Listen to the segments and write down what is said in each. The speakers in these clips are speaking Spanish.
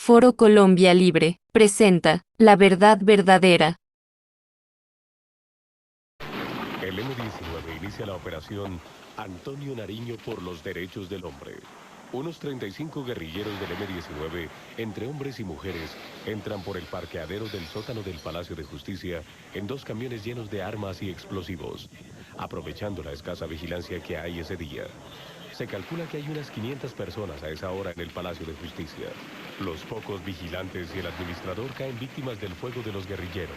Foro Colombia Libre presenta La Verdad Verdadera. El M-19 inicia la operación Antonio Nariño por los Derechos del Hombre. Unos 35 guerrilleros del M-19, entre hombres y mujeres, entran por el parqueadero del sótano del Palacio de Justicia en 2 camiones llenos de armas y explosivos, aprovechando la escasa vigilancia que hay ese día. Se calcula que hay unas 500 personas a esa hora en el Palacio de Justicia. Los pocos vigilantes y el administrador caen víctimas del fuego de los guerrilleros.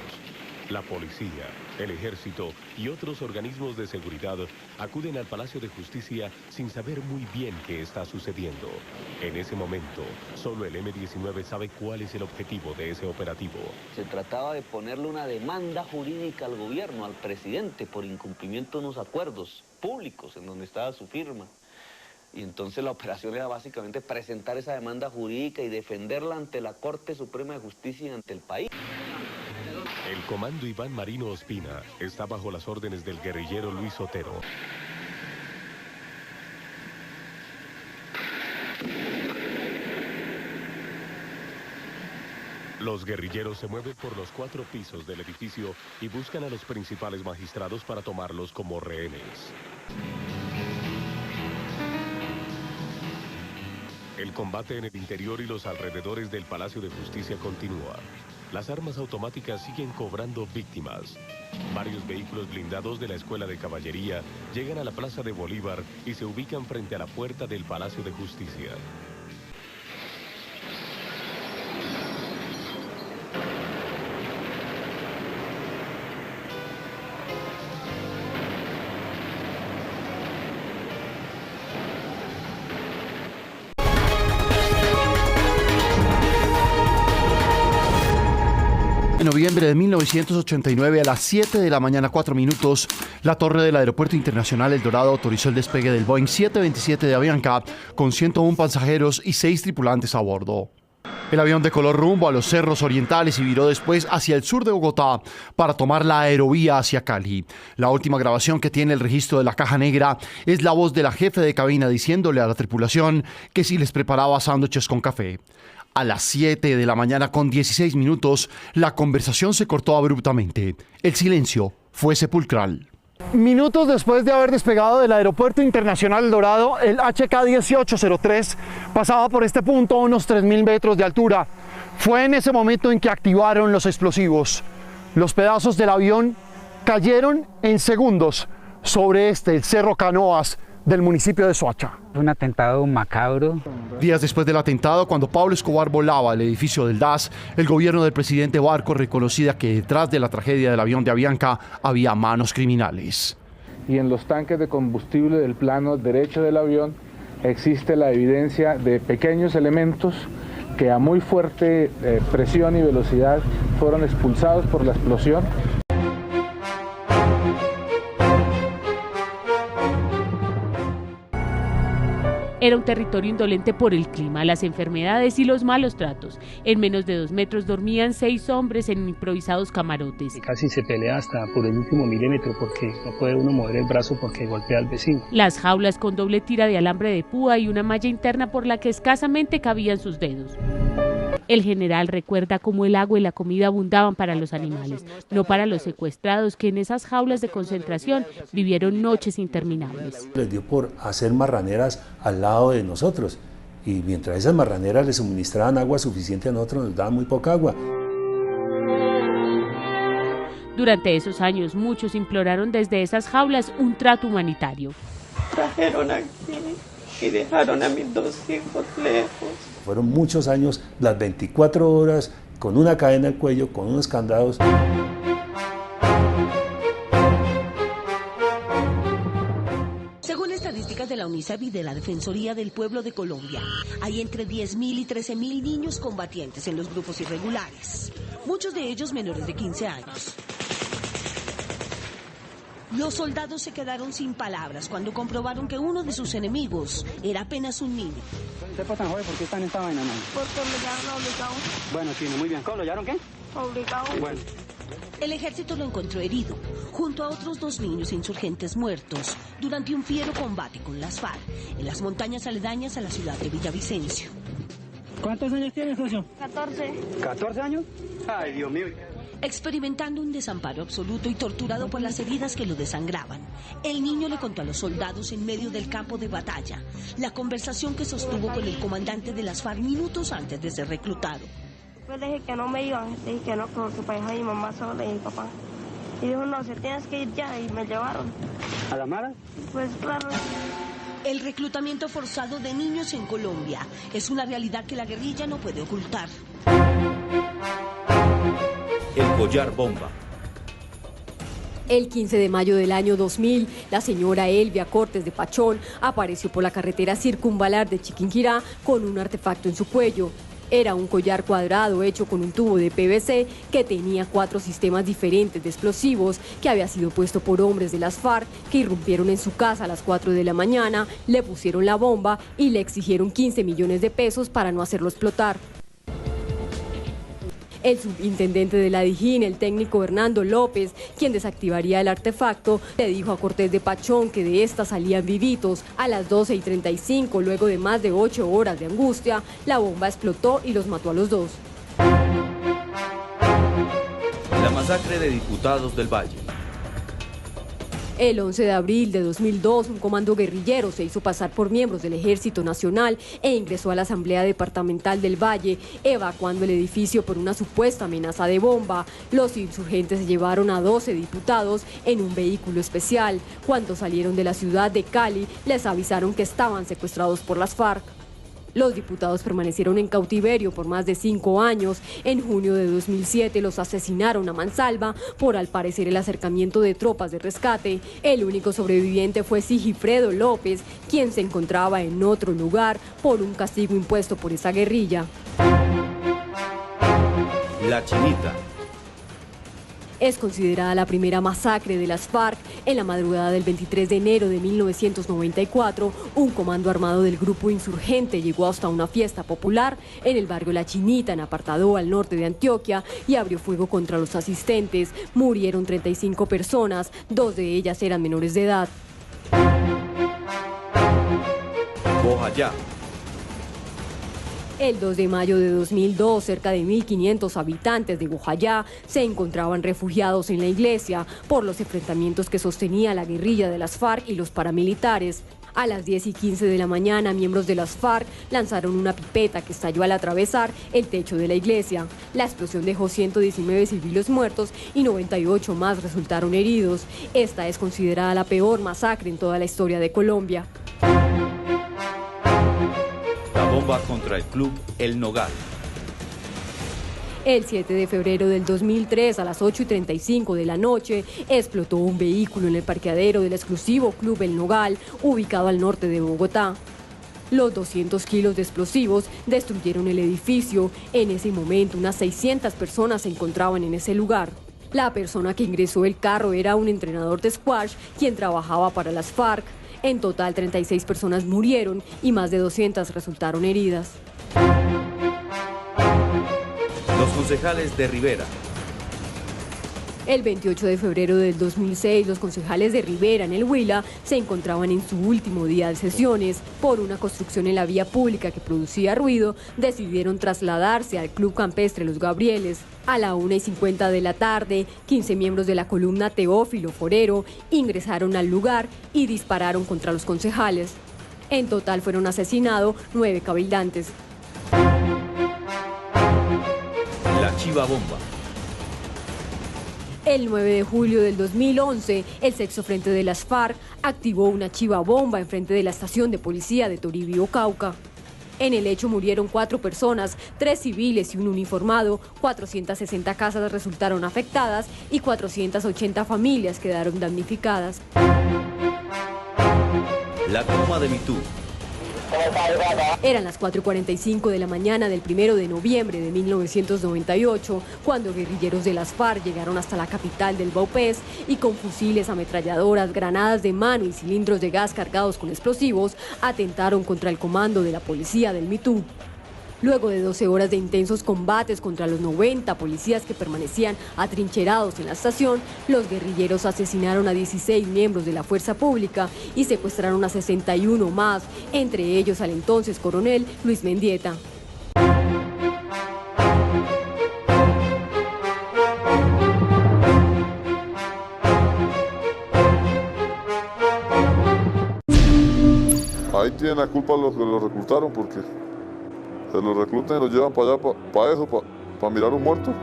La policía, el ejército y otros organismos de seguridad acuden al Palacio de Justicia sin saber muy bien qué está sucediendo. En ese momento, solo el M-19 sabe cuál es el objetivo de ese operativo. Se trataba de ponerle una demanda jurídica al gobierno, al presidente, por incumplimiento de unos acuerdos públicos en donde estaba su firma. Y entonces la operación era básicamente presentar esa demanda jurídica y defenderla ante la Corte Suprema de Justicia y ante el país. El comando Iván Marino Ospina está bajo las órdenes del guerrillero Luis Otero. Los guerrilleros se mueven por los 4 pisos del edificio y buscan a los principales magistrados para tomarlos como rehenes. El combate en el interior y los alrededores del Palacio de Justicia continúa. Las armas automáticas siguen cobrando víctimas. Varios vehículos blindados de la Escuela de Caballería llegan a la Plaza de Bolívar y se ubican frente a la puerta del Palacio de Justicia. En noviembre de 1989, a las 7 de la mañana, 4 minutos, la torre del Aeropuerto Internacional El Dorado autorizó el despegue del Boeing 727 de Avianca con 101 pasajeros y 6 tripulantes a bordo. El avión decoló rumbo a los cerros orientales y viró después hacia el sur de Bogotá para tomar la aerovía hacia Cali. La última grabación que tiene el registro de la caja negra es la voz de la jefe de cabina diciéndole a la tripulación que si les preparaba sándwiches con café. A las 7 de la mañana con 16 minutos, la conversación se cortó abruptamente. El silencio fue sepulcral. Minutos después de haber despegado del Aeropuerto Internacional El Dorado, el HK-1803 pasaba por este punto a unos 3.000 metros de altura. Fue en ese momento en que activaron los explosivos. Los pedazos del avión cayeron en segundos sobre el Cerro Canoas del municipio de Soacha. Un atentado macabro. Días después del atentado, cuando Pablo Escobar volaba al edificio del DAS, el gobierno del presidente Barco reconocía que detrás de la tragedia del avión de Avianca había manos criminales. Y en los tanques de combustible del plano derecho del avión existe la evidencia de pequeños elementos que a muy fuerte presión y velocidad fueron expulsados por la explosión. Era un territorio indolente por el clima, las enfermedades y los malos tratos. En menos de 2 metros dormían 6 hombres en improvisados camarotes. Casi se pelea hasta por el último milímetro porque no puede uno mover el brazo porque golpea al vecino. Las jaulas con doble tira de alambre de púa y una malla interna por la que escasamente cabían sus dedos. El general recuerda cómo el agua y la comida abundaban para los animales, no para los secuestrados que en esas jaulas de concentración vivieron noches interminables. Les dio por hacer marraneras al lado de nosotros y mientras esas marraneras les suministraban agua suficiente, a nosotros nos daban muy poca agua. Durante esos años muchos imploraron desde esas jaulas un trato humanitario. Trajeron aquí y dejaron a mis 2 hijos lejos. Fueron muchos años, las 24 horas, con una cadena al cuello, con unos candados. Según estadísticas de la UNICEF y de la Defensoría del Pueblo de Colombia, hay entre 10.000 y 13.000 niños combatientes en los grupos irregulares, muchos de ellos menores de 15 años. Los soldados se quedaron sin palabras cuando comprobaron que uno de sus enemigos era apenas un niño. ¿Usted pasa, joven? ¿Por qué está en esta vaina? Porque me llevaron obligado. Bueno, tiene muy bien. ¿Cómo lo llevaron qué? Obligado. Bueno. El ejército lo encontró herido, junto a otros 2 niños insurgentes muertos, durante un fiero combate con las FARC, en las montañas aledañas a la ciudad de Villavicencio. ¿Cuántos años tienes, socio? 14. ¿14 años? Ay, Dios mío. Experimentando un desamparo absoluto y torturado por las heridas que lo desangraban, el niño le contó a los soldados en medio del campo de batalla la conversación que sostuvo con el comandante de las FARC minutos antes de ser reclutado. Pues le dije que no me iban, le dije que no, porque para dejar a mi mamá sola y mi papá. Y dijo, no, se tienes que ir ya, y me llevaron. ¿A la mala? Pues claro. El reclutamiento forzado de niños en Colombia es una realidad que la guerrilla no puede ocultar. El collar bomba. El 15 de mayo del año 2000, la señora Elvia Cortes de Pachón apareció por la carretera circunvalar de Chiquinquirá con un artefacto en su cuello. Era un collar cuadrado hecho con un tubo de PVC que tenía 4 sistemas diferentes de explosivos que había sido puesto por hombres de las FARC que irrumpieron en su casa a las 4 de la mañana, le pusieron la bomba y le exigieron 15 millones de pesos para no hacerlo explotar. El subintendente de la Dijín, el técnico Hernando López, quien desactivaría el artefacto, le dijo a Cortés de Pachón que de esta salían vivitos. A las 12:35, luego de más de 8 horas de angustia, la bomba explotó y los mató a los dos. La masacre de diputados del Valle. El 11 de abril de 2002, un comando guerrillero se hizo pasar por miembros del Ejército Nacional e ingresó a la Asamblea Departamental del Valle, evacuando el edificio por una supuesta amenaza de bomba. Los insurgentes se llevaron a 12 diputados en un vehículo especial. Cuando salieron de la ciudad de Cali, les avisaron que estaban secuestrados por las FARC. Los diputados permanecieron en cautiverio por más de 5 años. En junio de 2007 los asesinaron a mansalva por, al parecer, el acercamiento de tropas de rescate. El único sobreviviente fue Sigifredo López, quien se encontraba en otro lugar por un castigo impuesto por esa guerrilla. La Chinita. Es considerada la primera masacre de las FARC. En la madrugada del 23 de enero de 1994, un comando armado del grupo insurgente llegó hasta una fiesta popular en el barrio La Chinita, en Apartadó, al norte de Antioquia, y abrió fuego contra los asistentes. Murieron 35 personas, 2 de ellas eran menores de edad. Bojayá. El 2 de mayo de 2002, cerca de 1.500 habitantes de Bojayá se encontraban refugiados en la iglesia por los enfrentamientos que sostenía la guerrilla de las FARC y los paramilitares. A las 10:15 de la mañana, miembros de las FARC lanzaron una pipeta que estalló al atravesar el techo de la iglesia. La explosión dejó 119 civiles muertos y 98 más resultaron heridos. Esta es considerada la peor masacre en toda la historia de Colombia. La bomba contra el club El Nogal. El 7 de febrero del 2003, a las 8:35 de la noche, explotó un vehículo en el parqueadero del exclusivo Club El Nogal, ubicado al norte de Bogotá. Los 200 kilos de explosivos destruyeron el edificio. En ese momento, unas 600 personas se encontraban en ese lugar. La persona que ingresó el carro era un entrenador de squash, quien trabajaba para las FARC. En total, 36 personas murieron y más de 200 resultaron heridas. Los concejales de Rivera. El 28 de febrero del 2006, los concejales de Rivera, en el Huila, se encontraban en su último día de sesiones. Por una construcción en la vía pública que producía ruido, decidieron trasladarse al Club Campestre Los Gabrieles. A la 1:50 de la tarde, 15 miembros de la columna Teófilo Forero ingresaron al lugar y dispararon contra los concejales. En total fueron asesinados 9 cabildantes. La Chiva Bomba. El 9 de julio del 2011, el Sexto Frente de las FARC activó una chiva bomba enfrente de la estación de policía de Toribio, Cauca. En el hecho murieron 4 personas, 3 civiles y un uniformado, 460 casas resultaron afectadas y 480 familias quedaron damnificadas. La toma de Mitú. Eran las 4:45 de la mañana del 1 de noviembre de 1998, cuando guerrilleros de las FARC llegaron hasta la capital del Vaupés y con fusiles, ametralladoras, granadas de mano y cilindros de gas cargados con explosivos, atentaron contra el comando de la policía del Mitú. Luego de 12 horas de intensos combates contra los 90 policías que permanecían atrincherados en la estación, los guerrilleros asesinaron a 16 miembros de la fuerza pública y secuestraron a 61 más, entre ellos al entonces coronel Luis Mendieta. tienen la culpa los que los reclutaron, porque se los reclutan y los llevan para allá, para mirar un muerto.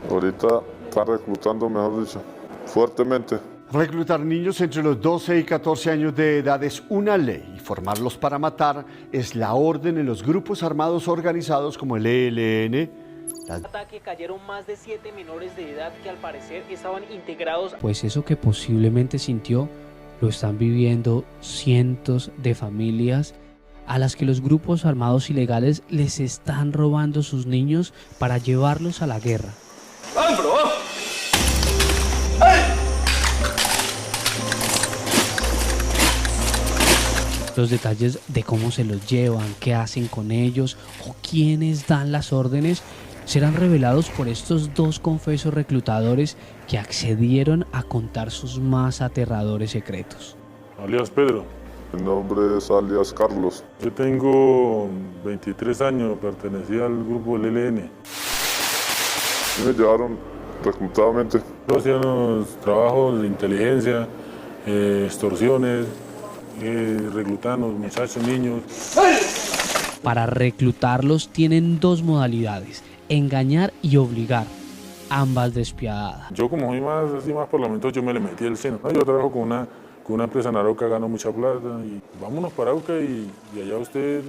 Ahorita están reclutando, mejor dicho, fuertemente. Reclutar niños entre los 12 y 14 años de edad es una ley y formarlos para matar es la orden en los grupos armados organizados como el ELN. En el ataque cayeron más de 7 menores de edad que al parecer estaban integrados. Pues eso que posiblemente sintió lo están viviendo cientos de familias a las que los grupos armados ilegales les están robando sus niños para llevarlos a la guerra. Los detalles de cómo se los llevan, qué hacen con ellos o quiénes dan las órdenes serán revelados por estos dos confesos reclutadores que accedieron a contar sus más aterradores secretos. Alias Pedro. El nombre es alias Carlos. Yo tengo 23 años, pertenecía al grupo del ELN. Me llevaron reclutadamente. Hacían los trabajos de inteligencia, extorsiones, reclutaban a los muchachos, niños. Para reclutarlos tienen dos modalidades, engañar y obligar, ambas despiadadas. Yo como soy más parlamentario, yo me le metí el seno. Yo trabajo con una empresa en Arauca, gano mucha plata y vámonos para Arauca y allá usted,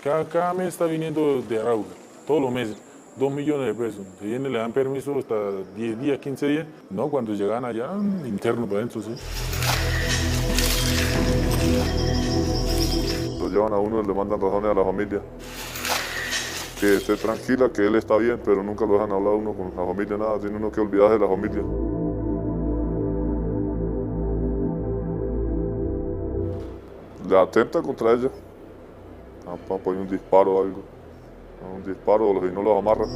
cada mes está viniendo de Arauca, todos los meses, 2 millones de pesos. Se viene, le dan permiso hasta 10 días, 15 días. No, cuando llegan allá, interno para adentro, sí. Lo llevan a uno y le mandan razones a la familia. Que esté tranquila, que él está bien, pero nunca lo dejan hablar uno con la familia, nada. Tiene uno que olvidarse de la familia. Le atenta contra ella. Para poner un disparo o algo. Un disparo o si no los amarran.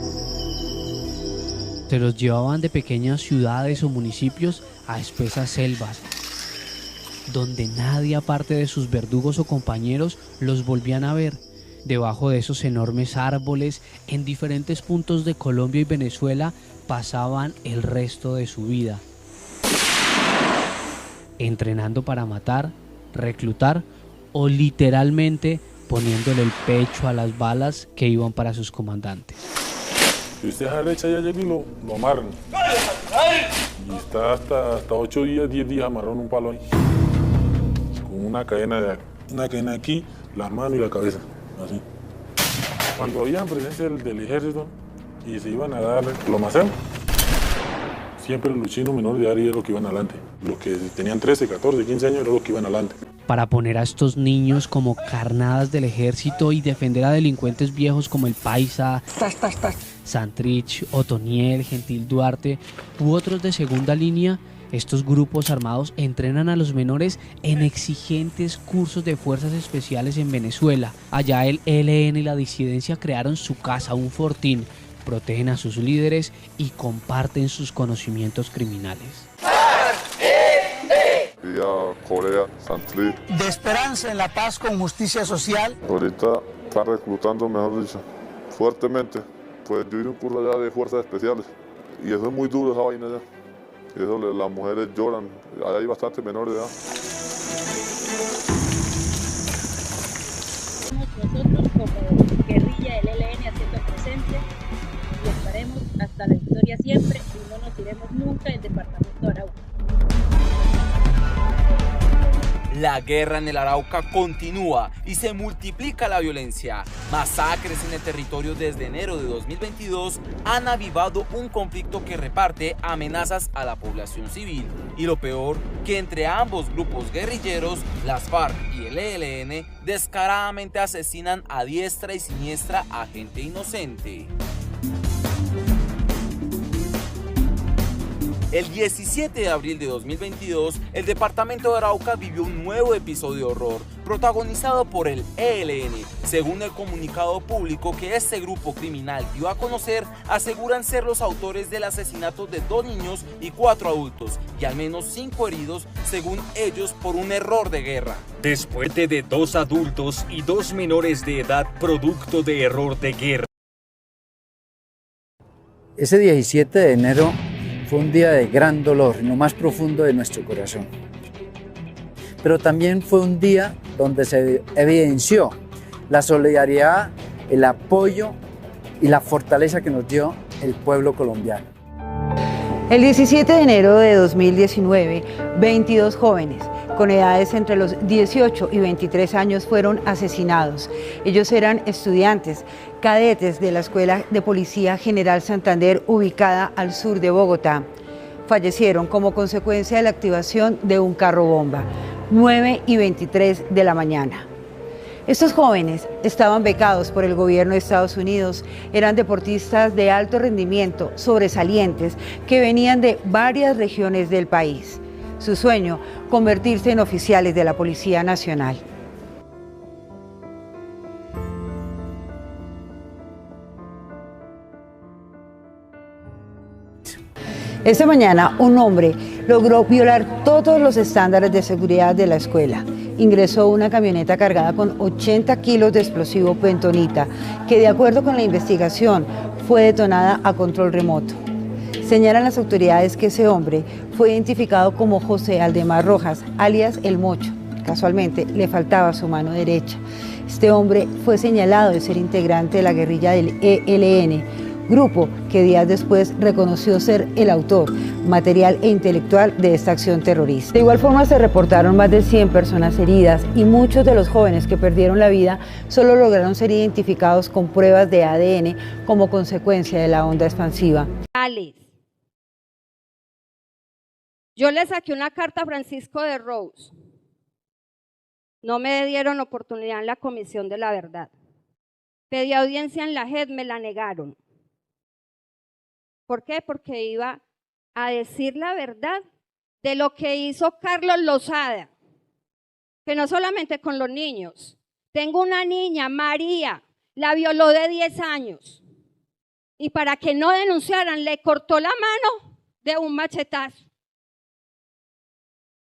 Se los llevaban de pequeñas ciudades o municipios a espesas selvas, donde nadie aparte de sus verdugos o compañeros los volvían a ver. Debajo de esos enormes árboles, en diferentes puntos de Colombia y Venezuela, pasaban el resto de su vida. Entrenando para matar, reclutar o literalmente poniéndole el pecho a las balas que iban para sus comandantes. Si usted a la derecha ya llega y lo amarran. Y está hasta 8 días, 10 días amarrado en un palo ahí. Con una cadena aquí, la mano y la cabeza. Así. Cuando había presencia del ejército y se iban a dar lo más siempre los chinos menores de edad eran los que iban adelante. Los que tenían 13, 14, 15 años eran los que iban adelante. Para poner a estos niños como carnadas del ejército y defender a delincuentes viejos como el Paisa, Santrich, Otoniel, Gentil Duarte u otros de segunda línea, estos grupos armados entrenan a los menores en exigentes cursos de fuerzas especiales en Venezuela. Allá el ELN y la disidencia crearon su casa, un fortín, protegen a sus líderes y comparten sus conocimientos criminales. Corea, Santrich. De esperanza en la paz con justicia social. Ahorita están reclutando, mejor dicho, fuertemente. Pues yo hice un curso allá de fuerzas especiales y eso es muy duro, esa vaina allá. Eso, las mujeres lloran, allá hay bastantes menores de edad. Nosotros como guerrilla del ELN haciendo presencia y estaremos hasta la victoria siempre y no nos iremos nunca del departamento de Arauca. La guerra en el Arauca continúa y se multiplica la violencia. Masacres en el territorio desde enero de 2022 han avivado un conflicto que reparte amenazas a la población civil. Y lo peor, que entre ambos grupos guerrilleros, las FARC y el ELN, descaradamente asesinan a diestra y siniestra a gente inocente. El 17 de abril de 2022, el departamento de Arauca vivió un nuevo episodio de horror, protagonizado por el ELN. Según el comunicado público que este grupo criminal dio a conocer, aseguran ser los autores del asesinato de 2 niños y 4 adultos, y al menos 5 heridos, según ellos, por un error de guerra. Después de 2 adultos y 2 menores de edad producto de error de guerra. Ese 17 de enero fue un día de gran dolor, en lo más profundo de nuestro corazón. Pero también fue un día donde se evidenció la solidaridad, el apoyo y la fortaleza que nos dio el pueblo colombiano. El 17 de enero de 2019, 22 jóvenes con edades entre los 18 y 23 años fueron asesinados. Ellos eran estudiantes, cadetes de la Escuela de Policía General Santander, ubicada al sur de Bogotá. Fallecieron como consecuencia de la activación de un carro bomba, 9:23 de la mañana. Estos jóvenes estaban becados por el gobierno de Estados Unidos, eran deportistas de alto rendimiento, sobresalientes, que venían de varias regiones del país. Su sueño, convertirse en oficiales de la Policía Nacional. Esta mañana, un hombre logró violar todos los estándares de seguridad de la escuela. Ingresó una camioneta cargada con 80 kilos de explosivo pentonita, que de acuerdo con la investigación fue detonada a control remoto. Señalan las autoridades que ese hombre fue identificado como José Aldemar Rojas, alias El Mocho. Casualmente, le faltaba su mano derecha. Este hombre fue señalado de ser integrante de la guerrilla del ELN, grupo que días después reconoció ser el autor material e intelectual de esta acción terrorista. De igual forma, se reportaron más de 100 personas heridas y muchos de los jóvenes que perdieron la vida solo lograron ser identificados con pruebas de ADN como consecuencia de la onda expansiva. Yo le saqué una carta a Francisco de Rose. No me dieron oportunidad en la Comisión de la Verdad. Pedí audiencia en la JEP, me la negaron. ¿Por qué? Porque iba a decir la verdad de lo que hizo Carlos Lozada, que no solamente con los niños. Tengo una niña, María, la violó de 10 años y para que no denunciaran le cortó la mano de un machetazo.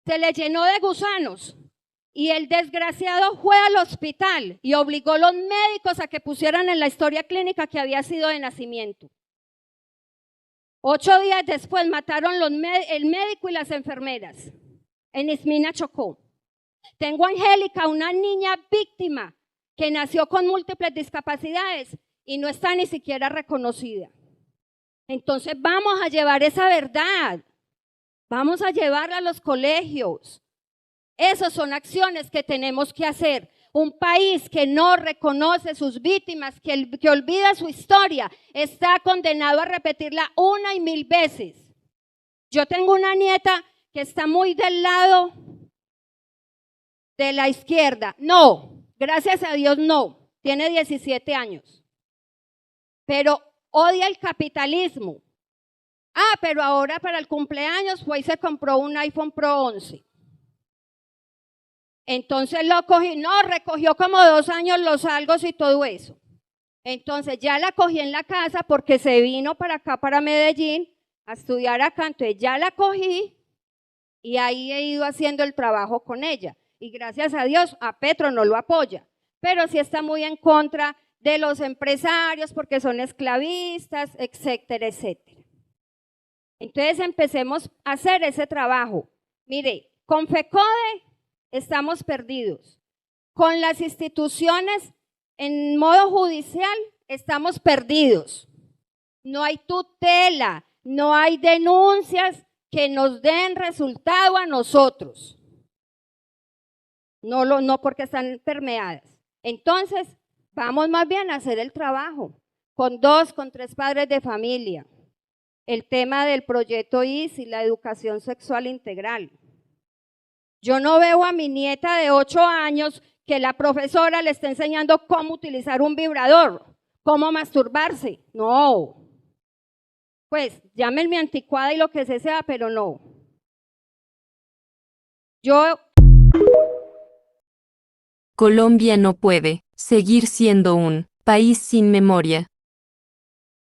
Se le llenó de gusanos y el desgraciado fue al hospital y obligó a los médicos a que pusieran en la historia clínica que había sido de nacimiento. 8 días después mataron el médico y las enfermeras en Ismina, Chocó. Tengo a Angélica, una niña víctima que nació con múltiples discapacidades y no está ni siquiera reconocida. Entonces vamos a llevar esa verdad, vamos a llevarla a los colegios. Esas son acciones que tenemos que hacer. Un país que no reconoce sus víctimas, que olvida su historia, está condenado a repetirla 1 y 1000 veces. Yo tengo una nieta que está muy del lado de la izquierda. No, gracias a Dios no, tiene 17 años. Pero odia el capitalismo. Pero ahora para el cumpleaños fue y se compró un iPhone Pro 11. Entonces lo cogí, no, recogió como 2 años los algos y todo eso. Entonces ya la cogí en la casa porque se vino para acá, para Medellín, a estudiar acá. Entonces ya la cogí y ahí he ido haciendo el trabajo con ella. Y gracias a Dios, a Petro no lo apoya, pero sí está muy en contra de los empresarios porque son esclavistas, etcétera, etcétera. Entonces empecemos a hacer ese trabajo. Mire, con FECODE estamos perdidos. Con las instituciones en modo judicial estamos perdidos. No hay tutela, no hay denuncias que nos den resultado a nosotros. No porque están permeadas. Entonces, vamos más bien a hacer el trabajo con 2, con 3 padres de familia. El tema del proyecto ISI, la educación sexual integral. Yo no veo a mi nieta de 8 años que la profesora le está enseñando cómo utilizar un vibrador, cómo masturbarse. No. Pues llámenme anticuada y lo que sea, pero no. Colombia no puede seguir siendo un país sin memoria.